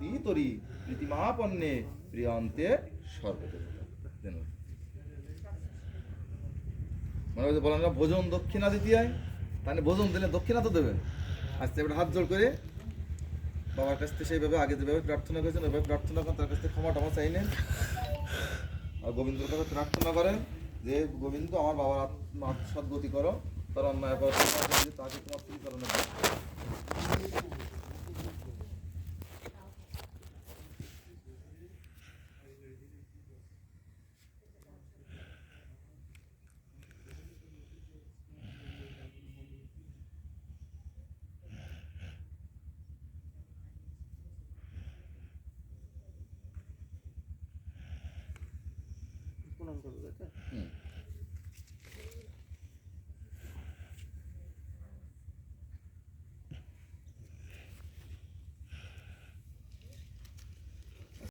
ভক্তি তরি প্রীতিমাপন্নে প্রিয়ন্তে সর্বদেবতা। মনে হচ্ছে বলেন না ভোজন দক্ষিণা দিতে হয়, তাহলে ভোজন দিলে দক্ষিণা তো দেবেন। আজকে এবার হাত জোড় করে বাবার কাছ থেকে সেইভাবে আগে যেভাবে প্রার্থনা করেছেন ওইভাবে প্রার্থনা করেন, তার কাছ থেকে ক্ষমা টমা চাই নেন। আর গোবিন্দের কাছে প্রার্থনা করেন যে গোবিন্দ আমার বাবার সদ্গতি করো, তার অন্যায় করো, তাকে তোমার শ্রীকরণে প্রণাম করবে, তাই তো?